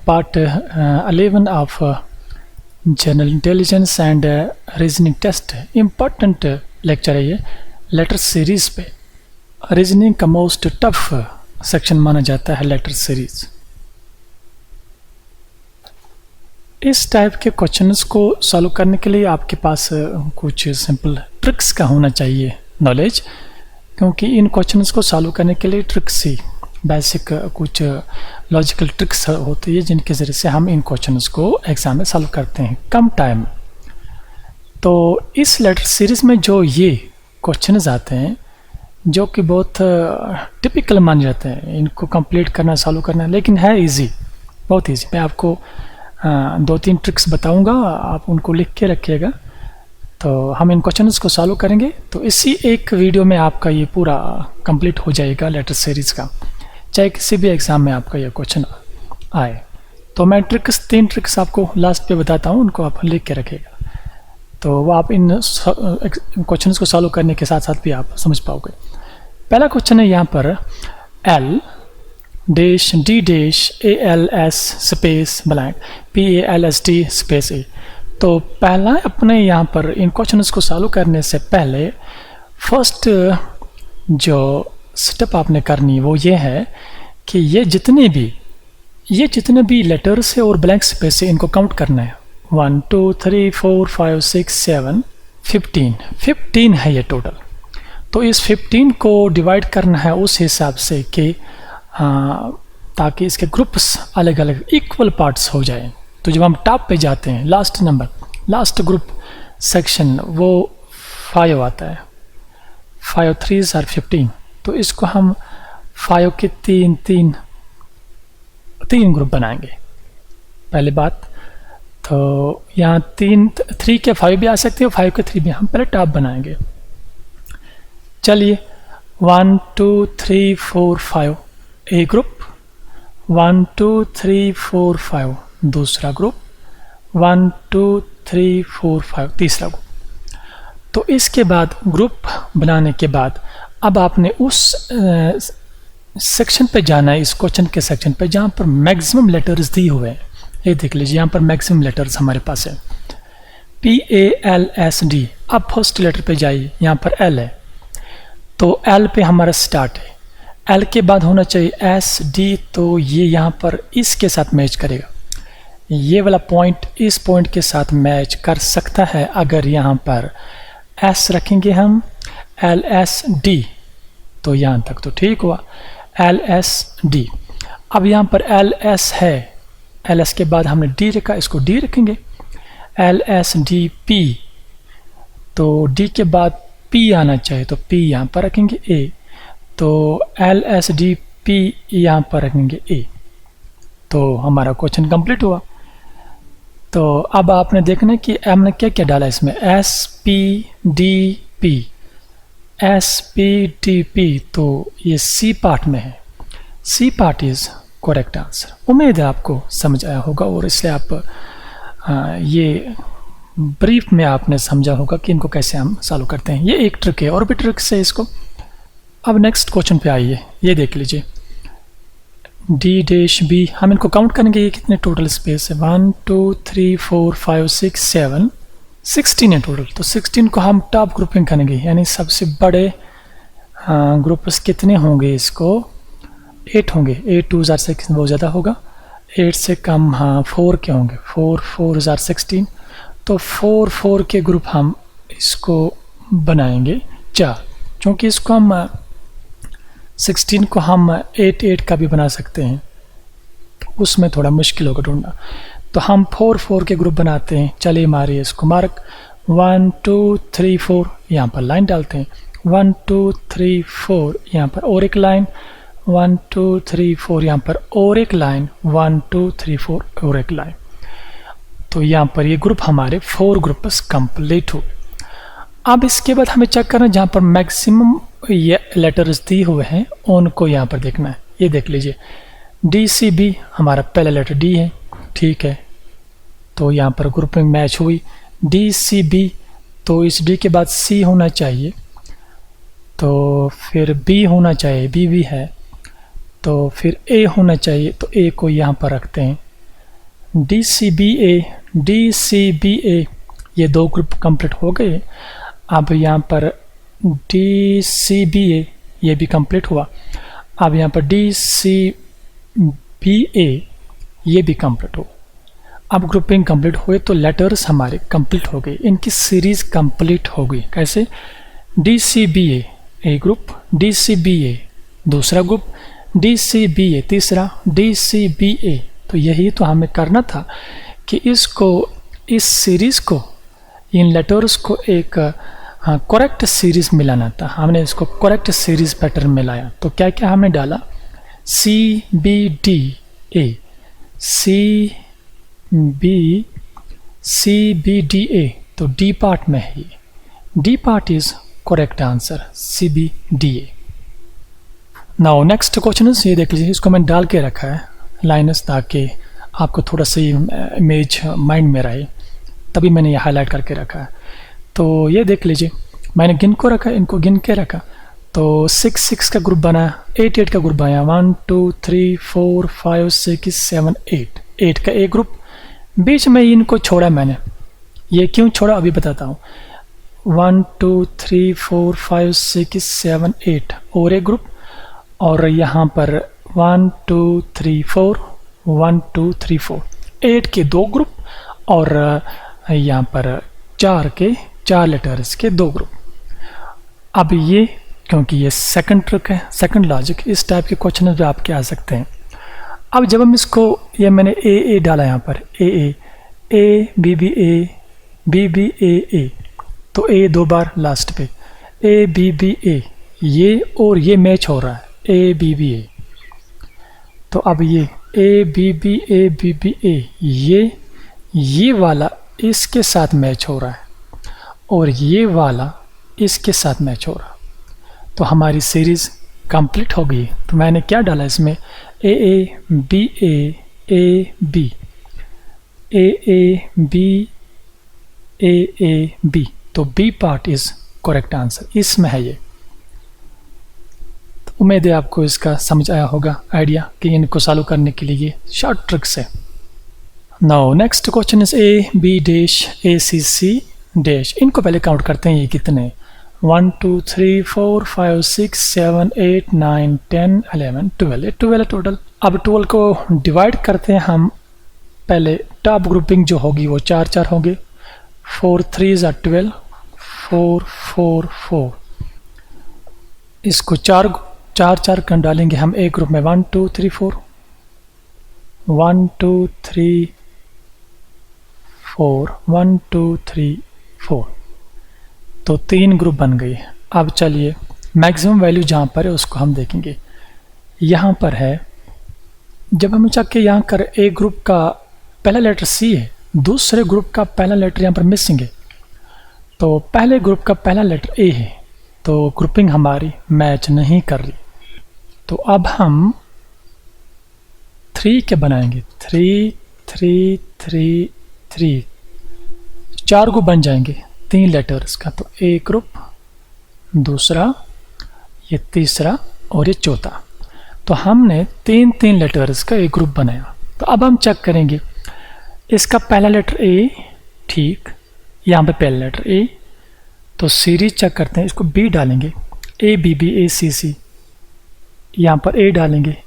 Part 11 of general intelligence and reasoning test. Important lecture है ये letter series पे। Reasoning का मोस्ट टफ सेक्शन माना जाता है लेटर सीरीज़। इस टाइप के क्वेश्चंस को सॉल्व करने के लिए आपके पास कुछ सिंपल ट्रिक्स का होना चाहिए नॉलेज, क्योंकि इन क्वेश्चंस को सॉल्व करने के लिए ट्रिक्स ही बेसिक कुछ लॉजिकल ट्रिक्स होती है जिनके ज़रिए से हम इन क्वेश्चंस को एग्ज़ाम में सॉल्व करते हैं कम टाइम। तो इस लेटर सीरीज़ में जो ये क्वेश्चंस आते हैं जो कि बहुत टिपिकल मान जाते हैं, इनको कंप्लीट करना सॉल्व करना, लेकिन है इजी, बहुत इजी। मैं आपको 2-3 ट्रिक्स बताऊंगा, आप उनको लिख के रखिएगा। तो हम इन क्वेश्चंस को सॉल्व करेंगे। तो इसी एक वीडियो में आपका ये पूरा कंप्लीट हो जाएगा लेटर सीरीज़ का, चाहे किसी भी एग्ज़ाम में आपका ये क्वेश्चन आए। तो मैं 3 ट्रिक्स आपको लास्ट पे बताता हूँ, उनको आप लिख के रखिएगा। तो वो आप इन क्वेश्चंस को सॉल्व करने के साथ साथ भी आप समझ पाओगे। पहला क्वेश्चन है यहाँ पर L dash D dash ALS space blank PALST space A। तो पहला अपने यहाँ पर इन क्वेश्चंस को सॉल्व करने से पहले फर्स्ट जो स्टेप आपने करनी वो ये है कि ये जितने भी लेटर्स है और ब्लैंक स्पेस है इनको काउंट करना है। 1 2 3 4 5 6 7 15 है ये टोटल। तो इस 15 को डिवाइड करना है उस हिसाब से कि ताकि इसके ग्रुप्स अलग अलग इक्वल पार्ट्स हो जाए। तो जब हम टॉप पे जाते हैं लास्ट ग्रुप सेक्शन वो 5 आता है, 5 3s are 15। तो इसको हम 5 के तीन ग्रुप बनाएंगे पहले बात। तो यहाँ 3 के 5 भी आ सकते हैं, 5 के 3 भी। हम पहले टॉप बनाएंगे। चलिए 1 2 3 4 5 ए ग्रुप, 1 2 3 4 5 दूसरा ग्रुप, 1 2 3 4 5 तीसरा ग्रुप। तो इसके बाद ग्रुप बनाने के बाद अब आपने उस सेक्शन पे जाना है, इस क्वेश्चन के सेक्शन पे जहाँ पर मैक्सिमम लेटर्स दिए हुए हैं। ये देख लीजिए यहाँ पर मैक्सिमम लेटर्स हमारे पास है PALSD। अब फर्स्ट लेटर पे जाइए, यहाँ पर L है तो L पे हमारा स्टार्ट है। L के बाद होना चाहिए SD, तो ये यहाँ पर इसके साथ मैच करेगा। ये वाला पॉइंट इस पॉइंट के साथ मैच कर सकता है अगर यहाँ पर S रखेंगे हम LSD, तो यहाँ तक तो ठीक हुआ LSD। अब यहाँ पर LS है, LS के बाद हमने D रखा, इसको D रखेंगे LSDP। तो D के बाद P आना चाहिए तो P यहाँ पर रखेंगे A, तो LSDP यहाँ पर रखेंगे A। तो हमारा क्वेश्चन कंप्लीट हुआ। तो अब आपने देखना है कि हमने क्या क्या डाला इसमें, SPDP। तो ये C पार्ट में है, C part is correct answer. उम्मीद है आपको समझ आया होगा और इससे आप ये ब्रीफ में आपने समझा होगा कि इनको कैसे हम सॉल्व करते हैं। ये एक ट्रिक है, और भी ट्रिक्स है इसको। अब नेक्स्ट क्वेश्चन पे आइए, ये देख लीजिए D डैश B। हम इनको काउंट करेंगे ये कितने टोटल स्पेस है, 1 2 3 4 5 6 7 16 है टोटल। तो 16 को हम टॉप ग्रुपिंग करेंगे, यानी सबसे बड़े ग्रुप्स कितने होंगे, इसको 8 होंगे। 8 2s are 6 बहुत ज़्यादा होगा, 8 से कम 4 के होंगे, 4 4s are 16। तो 4 के ग्रुप हम इसको बनाएंगे 4, क्योंकि इसको हम 16 को हम 8 का भी बना सकते हैं, उसमें थोड़ा मुश्किल होगा ढूंढना। तो हम 4 के ग्रुप बनाते हैं। चलिए मारिए इसको मार्क, 1 2 3 4 यहाँ पर लाइन डालते हैं, 1 2 3 4 यहाँ पर और एक लाइन, 1 2 3 4 यहाँ पर और एक लाइन, 1 2 3 4 और एक लाइन। तो यहाँ पर ये ग्रुप हमारे 4 ग्रुप्स कंप्लीट हो। अब इसके बाद हमें चेक करना है जहाँ पर मैक्सिमम ये लेटर्स दिए हुए हैं उनको यहाँ पर देखना है। ये देख लीजिए DCB, हमारा पहला लेटर D है, ठीक है। तो यहाँ पर ग्रुपिंग मैच हुई DCB। तो इस D के बाद C होना चाहिए, तो फिर B होना चाहिए, B भी है, तो फिर A होना चाहिए। तो A को यहाँ पर रखते हैं, DCBA ये दो ग्रुप कंप्लीट हो गए। अब यहाँ पर DCBA ये भी कंप्लीट हुआ। अब यहाँ पर DCBA ये भी कंप्लीट हो। अब ग्रुपिंग कंप्लीट हुए तो लेटर्स हमारे कंप्लीट हो गए, इनकी सीरीज कंप्लीट हो गई। कैसे? DCBA एक ग्रुप, DCBA दूसरा ग्रुप, DCBA तीसरा, DCBA। तो यही तो हमें करना था कि इसको, इस सीरीज को, इन लेटर्स को एक करेक्ट सीरीज मिलाना था। हमने इसको करेक्ट सीरीज पैटर्न में लाया। तो क्या क्या हमने डाला? CBDA, CBDA तो डी पार्ट में है। D part is correct answer, CBDA। Now next question ये देख लीजिए, इसको मैंने डाल के रखा है लाइनस ताकि आपको थोड़ा सा इमेज माइंड में रहे, तभी मैंने ये हाईलाइट करके रखा है। तो ये देख लीजिए, मैंने गिन को रखा, इनको गिन के रखा, तो 6 का ग्रुप बनाया, 8 का ग्रुप बनाया, 1 2 3 4 5 6 7 8 का एक ग्रुप। बीच में इनको छोड़ा मैंने, ये क्यों छोड़ा अभी बताता हूँ। 1 2 3 4 5 6 7 8 और एक ग्रुप, और यहाँ पर 1 2 3 4 1 2 3 4 8 के दो ग्रुप, और यहाँ पर 4 लेटर्स के दो ग्रुप। अब ये क्योंकि ये सेकंड ट्रिक है, सेकंड लॉजिक, इस टाइप के क्वेश्चन भी आपके आ सकते हैं। अब जब हम इसको, ये मैंने ए डाला यहाँ पर, ए बी बी ए, तो ए दो बार लास्ट पे, ए बी ए, ये और ये मैच हो रहा है, ए बी ए। तो अब ये ए बी ए, ये वाला इसके साथ मैच हो रहा है, और ये वाला इसके साथ मैच हो रहा है। तो हमारी सीरीज कंप्लीट हो गई। तो मैंने क्या डाला इसमें? A B B, A B, तो B part is correct answer, इसमें है ये। तो उम्मीद है आपको इसका समझ आया होगा आइडिया कि इनको सॉल्व करने के लिए ये शॉर्ट ट्रिक्स है। Now next question is A B dash A C C dash. इनको पहले काउंट करते हैं, ये कितने? 1 2 3 4 5 6 7 8 9 10 11 12, ये 12 है टोटल। अब 12 को डिवाइड करते हैं हम। पहले टॉप ग्रुपिंग जो होगी वो 4 होंगे, 4 3 12, 4 4 4। इसको 4 कर डालेंगे हम एक ग्रुप में, 1 2 3 4, 1 2 3 4, 1 2 3 4, तो 3 ग्रुप बन गए। अब चलिए मैक्सिमम वैल्यू जहाँ पर है उसको हम देखेंगे। यहाँ पर है, जब हम चेक के यहाँ कर, ए ग्रुप का पहला लेटर सी है, दूसरे ग्रुप का पहला लेटर यहाँ पर मिसिंग है, तो पहले ग्रुप का पहला लेटर ए है, तो ग्रुपिंग हमारी मैच नहीं कर रही। तो अब हम 3 के बनाएंगे, 3 3 3 3, 4 ग्रुप बन जाएंगे 3 लेटर्स का। तो एक ग्रुप, दूसरा, ये तीसरा और ये चौथा। तो हमने 3 लेटर्स का एक ग्रुप बनाया। तो अब हम चेक करेंगे, इसका पहला लेटर ए, ठीक, यहाँ पे पहला लेटर ए, तो सीरीज चेक करते हैं। इसको बी डालेंगे, ए बी बी ए सी सी, यहाँ पर ए डालेंगे,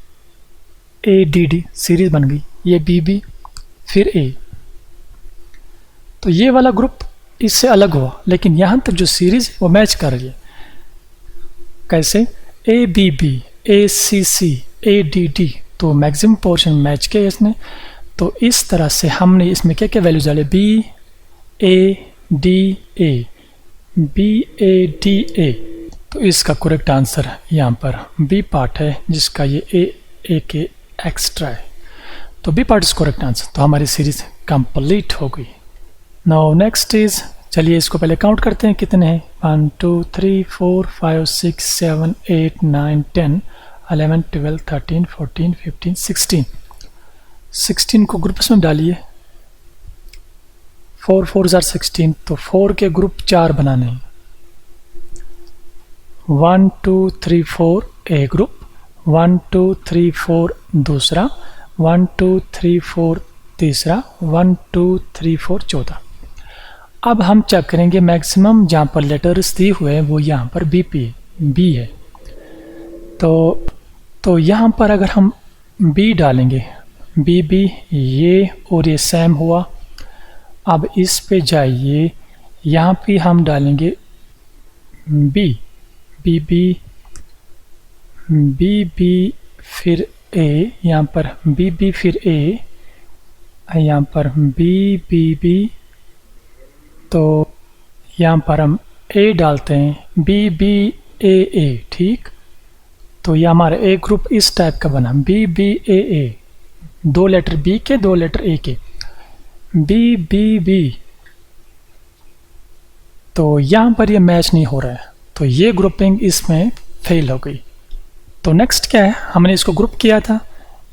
ए डी डी, सीरीज बन गई। ये बी बी, फिर ए, तो ये वाला ग्रुप इससे अलग हुआ, लेकिन यहाँ तक जो सीरीज है वो मैच कर रही है। कैसे? A B B, A C C, A D D, तो मैक्सिमम पोर्शन मैच किया इसने। तो इस तरह से हमने इसमें क्या क्या वैल्यूज डाले? B A D A, B A D A, तो इसका करेक्ट आंसर यहाँ पर बी पार्ट है, जिसका ये ए के एक्स्ट्रा है। तो B part is correct answer. तो हमारी सीरीज कंप्लीट हो गई। नाउ नेक्स्ट इज, चलिए इसको पहले काउंट करते हैं कितने हैं। 1 2 3 4 5 6 7 8 9 10 11 12 13 14 15 16, 16 को ग्रुप्स में डालिए। 4 4 16, तो 4 के ग्रुप 4 बनाने हैं। 1 2 3 4 ए ग्रुप, 1 2 3 4 दूसरा, 1 2 3 4 तीसरा, 1 2 3 4 चौथा। अब हम चेक करेंगे मैक्सिमम जहाँ पर लेटर्स दिए हुए हैं वो यहाँ पर बी है। तो यहाँ पर अगर हम बी डालेंगे, बी ये और ये सेम हुआ। अब इस पे जाइए, यहाँ पे हम डालेंगे बी फिर ए, यहाँ पर बी फिर ए, यहाँ पर बी, तो यहाँ पर हम ए डालते हैं, बी ए, ठीक। तो ये हमारा ए ग्रुप इस टाइप का बना, बी 2 लेटर बी के 2 लेटर ए के, बी। तो यहाँ पर ये मैच नहीं हो रहा है, तो ये ग्रुपिंग इसमें फेल हो गई। तो नेक्स्ट क्या है, हमने इसको ग्रुप किया था,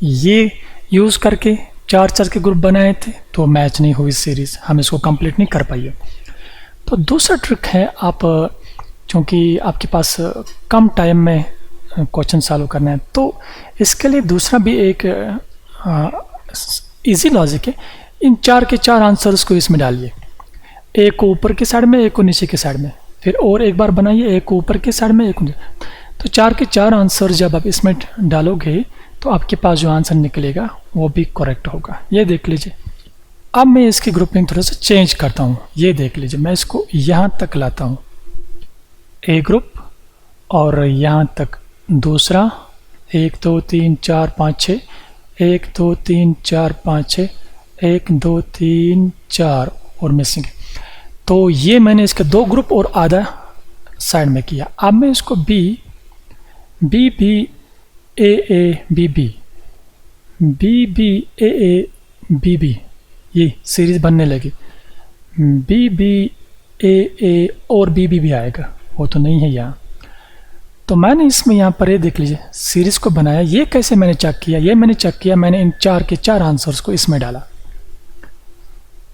ये यूज़ करके 4 के ग्रुप बनाए थे, तो मैच नहीं हुई सीरीज़, हम इसको कंप्लीट नहीं कर पाए। तो दूसरा ट्रिक है, आप चूँकि आपके पास कम टाइम में क्वेश्चन सॉल्व करना है, तो इसके लिए दूसरा भी एक इजी लॉजिक है। इन 4 के 4 आंसर्स को इसमें डालिए, एक को ऊपर के साइड में, एक को नीचे के साइड में, फिर और एक बार बनाइए, एक को ऊपर के साइड में, एक को नीचे। तो 4 के 4 आंसर जब आप इसमें डालोगे तो आपके पास जो आंसर निकलेगा वो भी करेक्ट होगा। ये देख लीजिए। अब मैं इसकी ग्रुपिंग थोड़ा सा चेंज करता हूँ, ये देख लीजिए। मैं इसको यहाँ तक लाता हूँ, ए ग्रुप, और यहाँ तक दूसरा, 1 2 3 4 5 6, 1 2 3 4 5 6, 1 2 3 4 और मिसिंग। तो ये मैंने इसके 2 ग्रुप और आधा साइड में किया। अब मैं इसको बी ए बी ये सीरीज बनने लगी। बी ए और बी भी आएगा, वो तो नहीं है यहाँ। तो मैंने इसमें यहाँ पर ये देख लीजिए सीरीज को बनाया। ये कैसे मैंने चेक किया, ये मैंने चेक किया, मैंने इन 4 के 4 आंसर्स को इसमें डाला।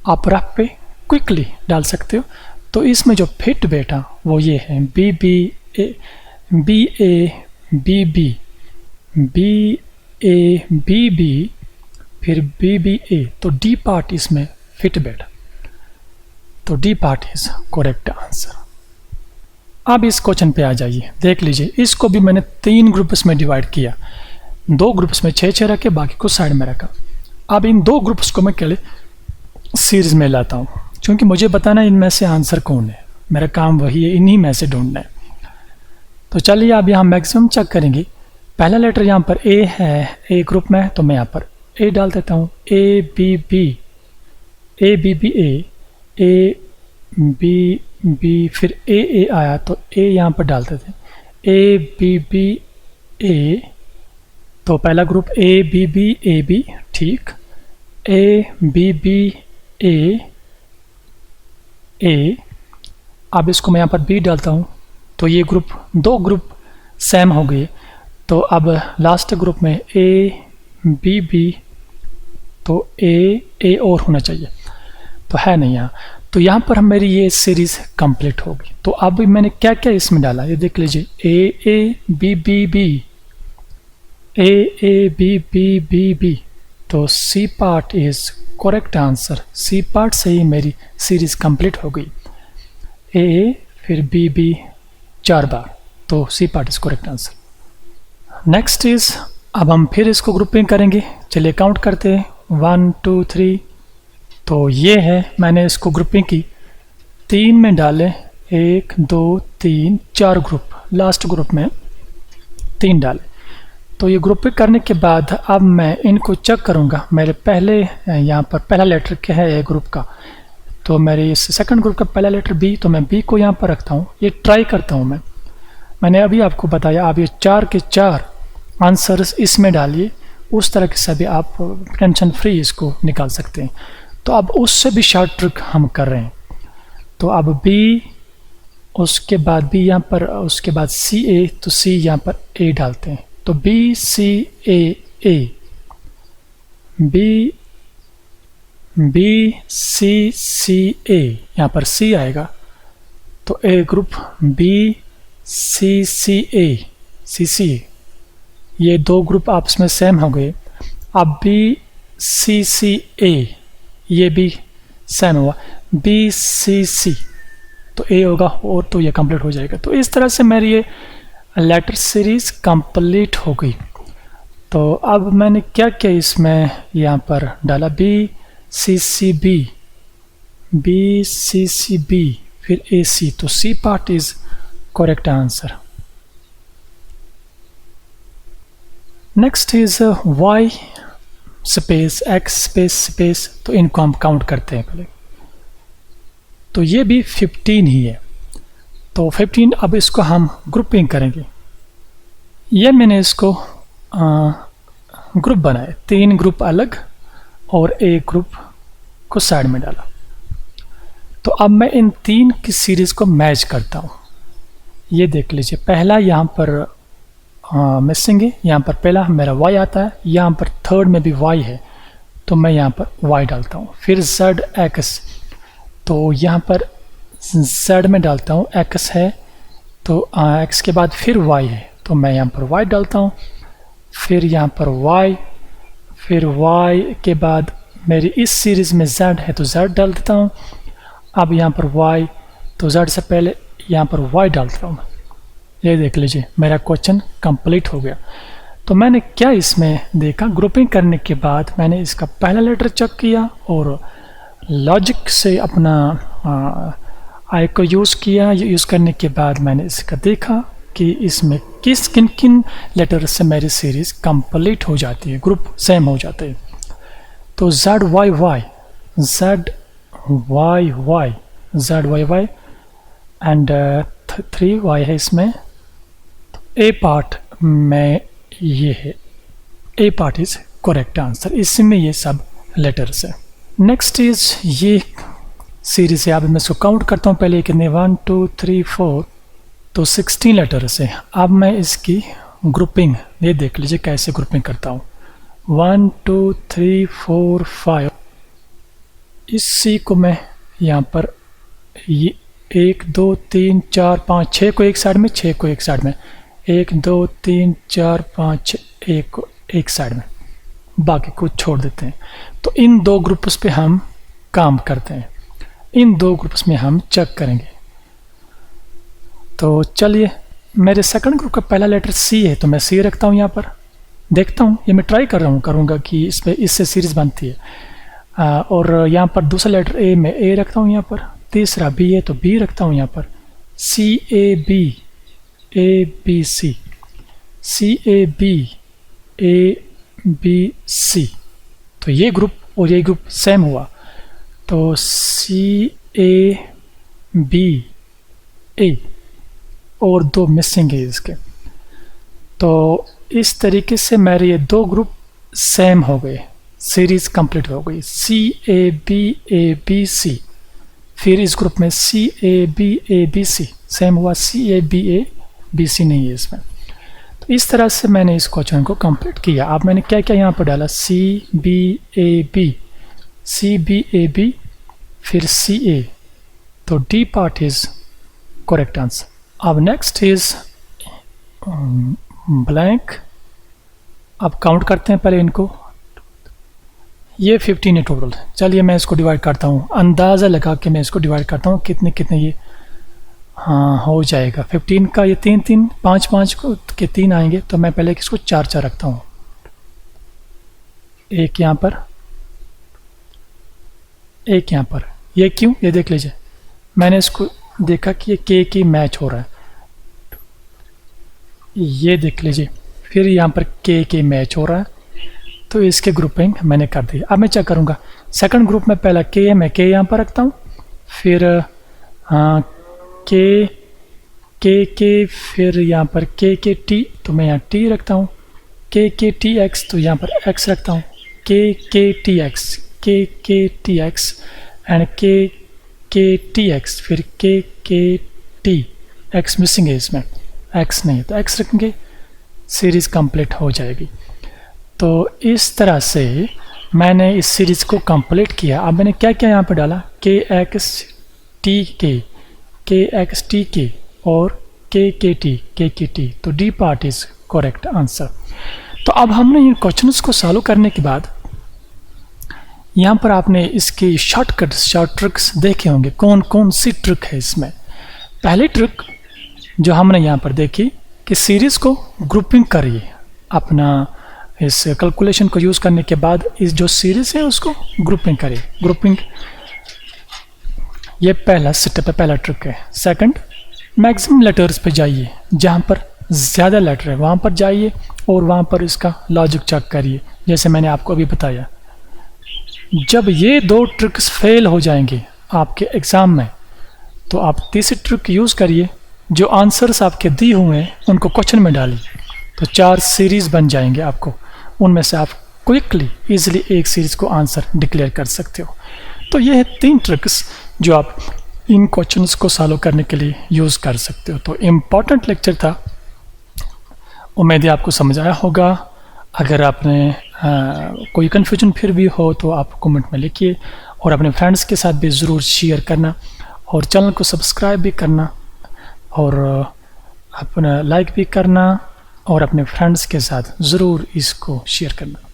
आप रफ पे क्विकली डाल सकते हो। तो इसमें जो फिट बैठा वो ये है, बी ए बी, फिर बी ए, तो डी पार्ट इसमें फिट बैठा, तो D part is correct answer. अब इस क्वेश्चन पे आ जाइए, देख लीजिए। इसको भी मैंने 3 ग्रुप्स में डिवाइड किया, 2 ग्रुप्स में 6 रखे, बाकी को साइड में रखा। अब इन 2 ग्रुप्स को मैं पहले सीरीज में लाता हूँ, क्योंकि मुझे बताना इनमें से आंसर कौन है, मेरा काम वही है, इन्हीं में से ढूंढना है। तो चलिए अब यहाँ मैक्सिमम चेक करेंगे। पहला लेटर यहाँ पर ए है, ए ग्रुप में, तो मैं यहाँ पर ए डाल देता हूँ, ए बी बी, फिर ए आया तो ए यहाँ पर डालते थे, ए बी ए, तो पहला ग्रुप ए बी, ठीक। ए बी ए, अब इसको मैं यहाँ पर बी डालता हूँ, तो ये ग्रुप 2 ग्रुप सेम हो गए। तो अब लास्ट ग्रुप में ए बी, तो ए और होना चाहिए, तो है नहीं यहाँ। तो यहाँ पर हम मेरी ये सीरीज कंप्लीट होगी। तो अब मैंने क्या क्या इसमें डाला, ये देख लीजिए, ए बी बी, तो C part is correct answer. C part से ही मेरी सीरीज कंप्लीट हो गई। ए फिर बी 4 बार, तो C part is correct answer. Next is, अब हम फिर इसको ग्रुपिंग करेंगे। चलिए काउंट करते हैं, 1 2 3। तो ये है, मैंने इसको ग्रुपिंग की, 3 में डाले, 1 2 3 4 ग्रुप, लास्ट ग्रुप में 3 डाले। तो ये ग्रुपिंग करने के बाद अब मैं इनको चेक करूँगा। मेरे पहले यहाँ पर पहला लेटर क्या है ए ग्रुप का, तो मेरे इस सेकंड ग्रुप का पहला लेटर बी, तो मैं बी को यहाँ पर रखता हूँ। ये ट्राई करता हूँ मैंने अभी आपको बताया। आप ये 4 के 4 आंसर्स इसमें डालिए, उस तरह के सभी आप टेंशन फ्री इसको निकाल सकते हैं। तो अब उससे भी शॉर्ट ट्रिक हम कर रहे हैं। तो अब बी, उसके बाद बी यहाँ पर, उसके बाद सी ए, तो सी यहाँ पर ए डालते हैं। तो बी सी ए, बी सी ए, यहाँ पर सी आएगा, तो ए ग्रुप बी सी ए, ये 2 ग्रुप आपस में सेम हो गए। अब बी सी सी ए, ये भी सेम हुआ, बी सी सी, तो ए होगा और तो ये कंप्लीट हो जाएगा। तो इस तरह से मेरी ये लेटर सीरीज कंप्लीट हो गई। तो अब मैंने क्या किया, इसमें यहाँ पर डाला B C C B, B C C B, फिर ए सी, तो C part is correct answer. Next is Y space X space space, तो इनको हम काउंट करते हैं पहले। तो ये भी 15 ही है, तो 15, अब इसको हम ग्रुपिंग करेंगे। ये मैंने इसको ग्रुप बनाए, 3 ग्रुप अलग और एक ग्रुप को साइड में डाला। तो अब मैं इन 3 की सीरीज को मैच करता हूँ। ये देख लीजिए, पहला यहाँ पर मिसिंग है, यहाँ पर पहला मेरा y आता है, यहाँ पर थर्ड में भी y है, तो मैं यहाँ पर y डालता हूँ। फिर z x, तो यहाँ पर z में डालता हूँ, x है तो x के बाद फिर y है, तो मैं यहाँ पर y डालता हूँ। फिर यहाँ पर y, फिर y के बाद मेरी इस सीरीज़ में z है तो z डाल देता हूँ। अब यहाँ पर y, तो z से पहले यहाँ पर y डालता हूँ। ये देख लीजिए, मेरा क्वेश्चन कंप्लीट हो गया। तो मैंने क्या इसमें देखा, ग्रुपिंग करने के बाद मैंने इसका पहला लेटर चेक किया और लॉजिक से अपना आई को यूज़ किया। यूज़ करने के बाद मैंने इसका देखा कि इसमें किन किन लेटर से मेरी सीरीज़ कंप्लीट हो जाती है, ग्रुप सेम हो जाते हैं। तो Z Y Y, Z Y Y, Z Y Y and 3 Y है इसमें। ए पार्ट में ये है, ए पार्ट इज करेक्ट आंसर। इसमें ये सब लेटर्स है। नेक्स्ट इज ये सीरीज है, अब मैं इसको काउंट करता हूँ। पहले कितने, 1 2 3 4, तो 16 लेटर्स है। अब मैं इसकी ग्रुपिंग, ये देख लीजिए कैसे ग्रुपिंग करता हूँ। 1 2 3 4 5, इस सी को मैं यहाँ पर ये 1 2 3 4 5 6 को एक साइड में, 6 को एक साइड में, 1 2 3 4 5 6, 1 को एक साइड में, बाकी को छोड़ देते हैं। तो इन 2 ग्रुप्स पे हम काम करते हैं, इन 2 ग्रुप्स में हम चेक करेंगे। तो चलिए, मेरे सेकंड ग्रुप का पहला लेटर सी है तो मैं सी रखता हूँ यहाँ पर। देखता हूँ, ये मैं ट्राई कर रहा हूँ, करूँगा कि इस पे इससे सीरीज बनती है। और यहाँ पर दूसरा लेटर ए में ए रखता हूँ यहाँ पर, तीसरा बी है तो बी रखता हूँ यहाँ पर, सी A B C, C A B C, तो ये ग्रुप और ये ग्रुप सेम हुआ। तो सी ए बी ए और 2 मिसिंग है इसके। तो इस तरीके से मेरे ये 2 ग्रुप सेम हो गए, सीरीज कंप्लीट हो गई। सी ए बी सी, फिर इस ग्रुप में सी ए बी सी सेम हुआ, सी ए बी सी नहीं है इसमें। तो इस तरह से मैंने इस क्वेश्चन को कंप्लीट किया। अब मैंने क्या क्या यहाँ पर डाला, सी बी ए बी, फिर सी ए, तो D part is correct answer. अब नेक्स्ट इज ब्लैंक। अब काउंट करते हैं पहले इनको, ये 15 है टोटल। चलिए मैं इसको डिवाइड करता हूँ, अंदाज़ा लगा के मैं इसको डिवाइड करता हूँ कितने कितने ये हो जाएगा। 15 का ये 3 3 5 5 के 3 आएंगे, तो मैं पहले इसको 4 4 रखता हूँ। एक यहाँ पर, एक यहाँ पर, ये क्यों, ये देख लीजिए, मैंने इसको देखा कि ये के की मैच हो रहा है, ये देख लीजिए। फिर यहाँ पर के मैच हो रहा है, तो इसके ग्रुपिंग मैंने कर दी। अब मैं चेक करूँगा, सेकंड ग्रुप में पहला के है, मैं के यहाँ पर रखता हूँ, फिर के फिर यहाँ पर के टी, तो मैं यहाँ टी रखता हूँ, के टी एक्स, तो यहाँ पर एक्स रखता हूँ, के टी एक्स एंड के टी एक्स, फिर के टी एक्स मिसिंग है इसमें, एक्स नहीं है तो एक्स रखेंगे, सीरीज़ कंप्लीट हो जाएगी। तो इस तरह से मैंने इस सीरीज़ को कंप्लीट किया। अब मैंने क्या क्या यहाँ पर डाला, के एक्स टी के और के टी, तो D part is correct answer. तो अब हमने इन क्वेश्चंस को सॉल्व करने के बाद यहाँ पर आपने इसकी शॉर्ट ट्रिक्स देखे होंगे, कौन कौन सी ट्रिक है इसमें। पहली ट्रिक जो हमने यहाँ पर देखी कि सीरीज़ को ग्रुपिंग करिए, अपना इस कैलकुलेशन को यूज़ करने के बाद इस जो सीरीज़ है उसको ग्रुपिंग करिए। ग्रुपिंग ये पहला स्टेप है, पहला ट्रिक है। सेकंड, मैक्सिमम लेटर्स पे जाइए, जहाँ पर ज़्यादा लेटर है वहाँ पर जाइए और वहाँ पर इसका लॉजिक चेक करिए, जैसे मैंने आपको अभी बताया। जब ये दो ट्रिक्स फेल हो जाएंगे आपके एग्ज़ाम में, तो आप तीसरी ट्रिक यूज़ करिए, जो आंसर्स आपके दिए हुए हैं उनको क्वेश्चन में डालिए, तो 4 सीरीज़ बन जाएंगे आपको, उनमें से आप क्विकली ईजिली एक सीरीज़ को आंसर डिक्लेयर कर सकते हो। तो ये है 3 ट्रिक्स जो आप इन क्वेश्चंस को सॉल्व करने के लिए यूज़ कर सकते हो। तो इम्पॉर्टेंट लेक्चर था, उम्मीद है आपको समझ आया होगा। अगर आपने कोई कन्फ्यूजन फिर भी हो तो आप कमेंट में लिखिए, और अपने फ्रेंड्स के साथ भी ज़रूर शेयर करना, और चैनल को सब्सक्राइब भी करना, और अपना लाइक भी करना, और अपने फ्रेंड्स के साथ ज़रूर इसको शेयर करना।